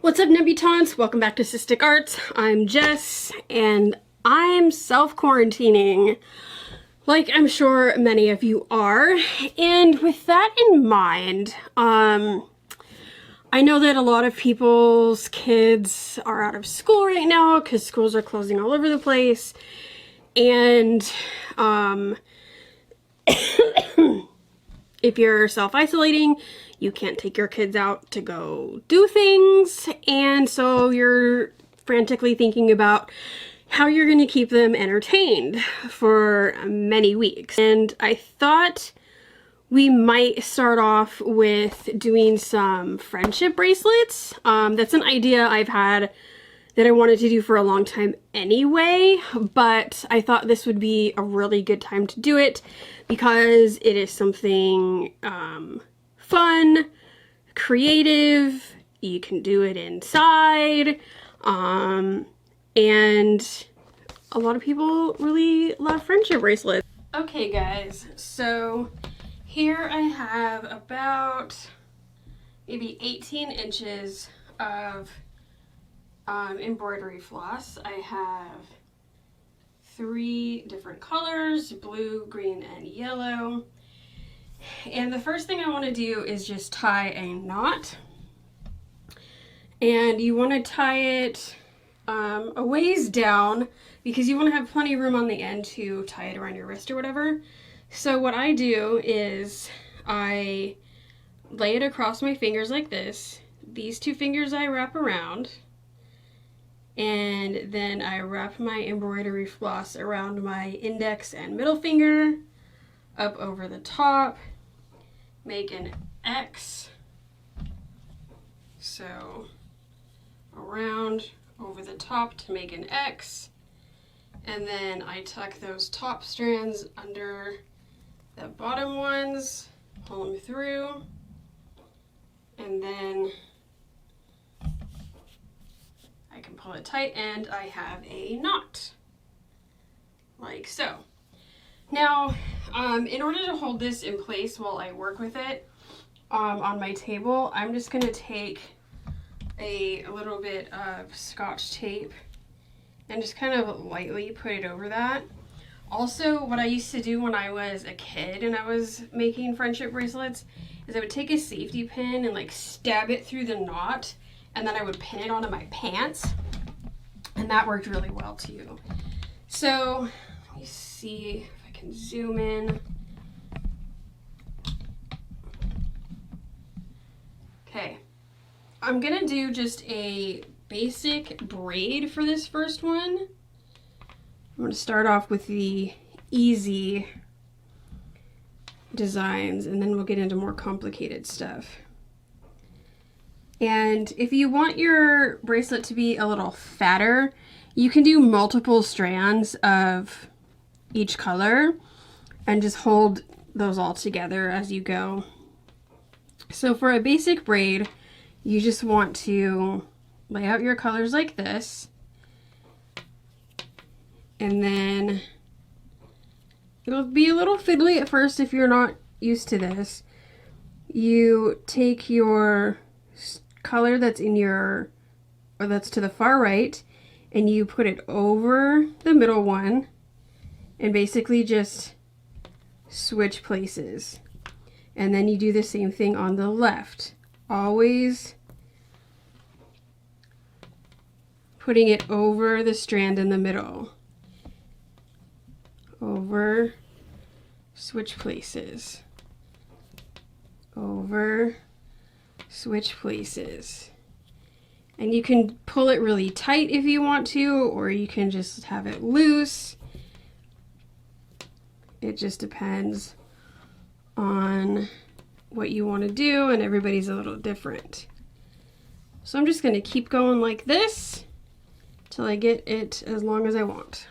What's up, debutantes? Welcome back to Cystic Arts. I'm Jess, and I'm self-quarantining, like I'm sure many of you are. And with that in mind, I know that a lot of people's kids are out of school right now because schools are closing all over the place. And if you're self-isolating, you can't take your kids out to go do things, and so you're frantically thinking about how you're going to keep them entertained for many weeks. And I thought we might start off with doing some friendship bracelets. That's an idea I've had that I wanted to do for a long time anyway, but I thought this would be a really good time to do it because it is something fun, creative, you can do it inside, and a lot of people really love friendship bracelets. Okay guys, so here I have about maybe 18 inches of embroidery floss. I have 3 different colors, blue, green, and yellow. And the first thing I want to do is just tie a knot. And you want to tie it a ways down because you want to have plenty of room on the end to tie it around your wrist or whatever. So what I do is I lay it across my fingers like this. These 2 fingers I wrap around. And then I wrap my embroidery floss around my index and middle finger, up over the top, make an X, so around over the top to make an X, and then I tuck those top strands under the bottom ones, pull them through, and then I can pull it tight and I have a knot, like so. Now, in order to hold this in place while I work with it on my table, I'm just going to take a little bit of Scotch tape and just kind of lightly put it over that. Also, what I used to do when I was a kid and I was making friendship bracelets is I would take a safety pin and like stab it through the knot, and then I would pin it onto my pants, and that worked really well too. So let me see if I can zoom in. Okay, I'm gonna do just a basic braid for this first one. I'm gonna start off with the easy designs, and then we'll get into more complicated stuff. And if you want your bracelet to be a little fatter, you can do multiple strands of each color and just hold those all together as you go. So for a basic braid, you just want to lay out your colors like this, and then it'll be a little fiddly at first if you're not used to this. You take your color that's in your, or that's to the far right, and you put it over the middle one and basically just switch places. And then you do the same thing on the left, always putting it over the strand in the middle. Over, switch places. Over, switch places. And you can pull it really tight if you want to, or you can just have it loose. It just depends on what you want to do, and everybody's a little different. So I'm just going to keep going like this till I get it as long as I want.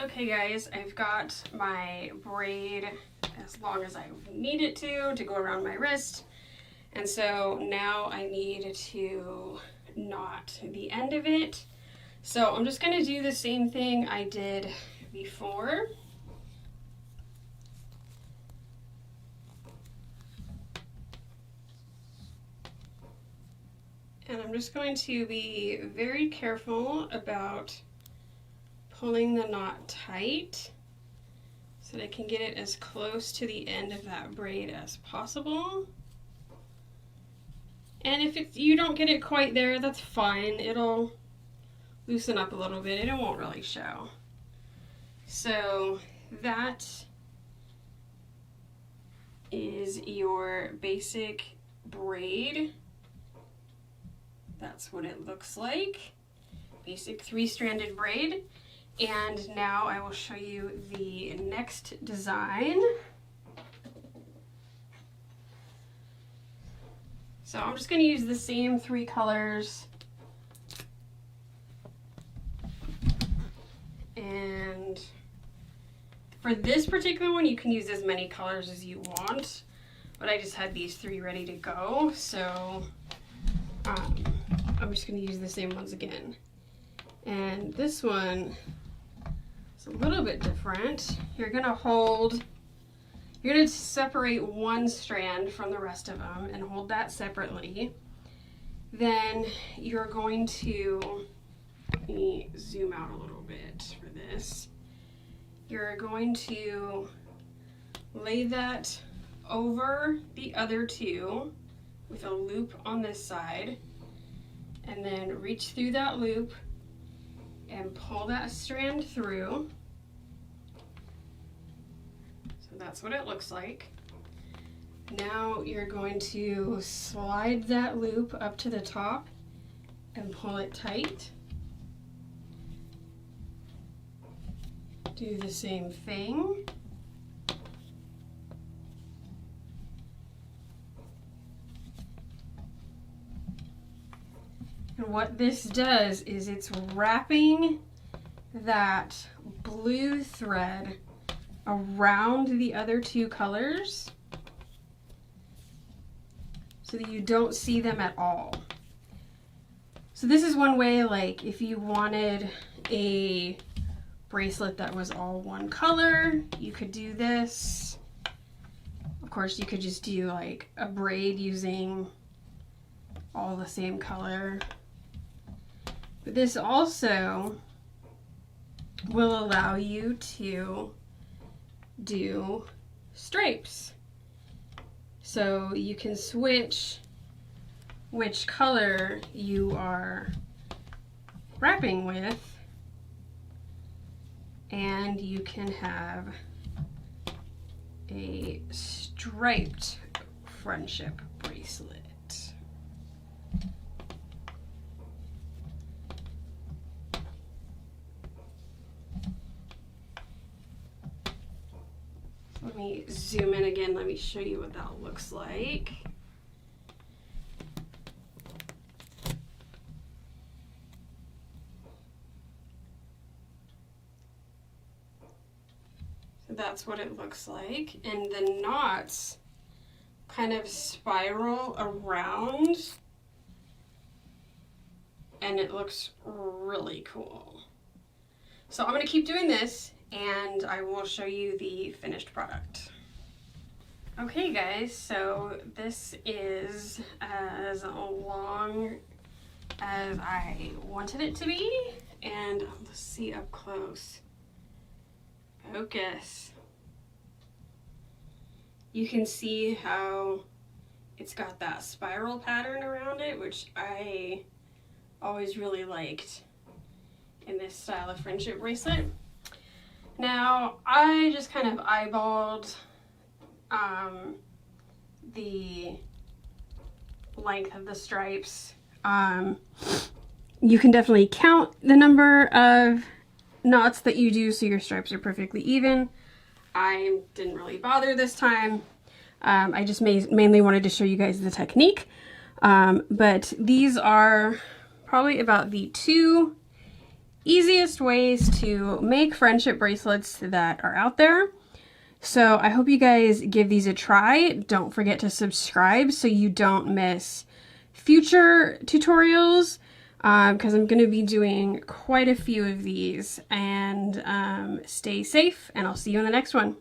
Okay guys, I've got my braid as long as I need it to go around my wrist. And so now I need to knot the end of it. So I'm just going to do the same thing I did before. And I'm just going to be very careful about pulling the knot tight so that I can get it as close to the end of that braid as possible. And if you don't get it quite there, that's fine. It'll loosen up a little bit and it won't really show. So that is your basic braid. That's what it looks like. Basic 3-stranded braid. And now I will show you the next design. So I'm just going to use the same 3 colors. And for this particular one, you can use as many colors as you want. But I just had these 3 ready to go. So I'm just going to use the same ones again. And this one is a little bit different. You're going to separate one strand from the rest of them and hold that separately. Then you're going to, let me zoom out a little bit for this. You're going to lay that over the other 2 with a loop on this side, and then reach through that loop and pull that strand through. So that's what it looks like. Now you're going to slide that loop up to the top and pull it tight. Do the same thing. And what this does is it's wrapping that blue thread around the other 2 colors so that you don't see them at all. So this is one way, like if you wanted a bracelet that was all one color, you could do this. Of course, you could just do like a braid using all the same color. But this also will allow you to do stripes. So you can switch which color you are wrapping with, and you can have a striped friendship bracelet. Let me zoom in again. Let me show you what that looks like. So that's what it looks like. And the knots kind of spiral around, and it looks really cool. So I'm going to keep doing this, and I will show you the finished product. Okay guys, so this is as long as I wanted it to be, and let's see up close. Focus. You can see how it's got that spiral pattern around it, which I always really liked in this style of friendship bracelet. Now, I just kind of eyeballed the length of the stripes. You can definitely count the number of knots that you do so your stripes are perfectly even. I didn't really bother this time. I just mainly wanted to show you guys the technique. But these are probably about the 2 easiest ways to make friendship bracelets that are out there. So I hope you guys give these a try. Don't forget to subscribe so you don't miss future tutorials. because I'm going to be doing quite a few of these. And stay safe, and I'll see you in the next one.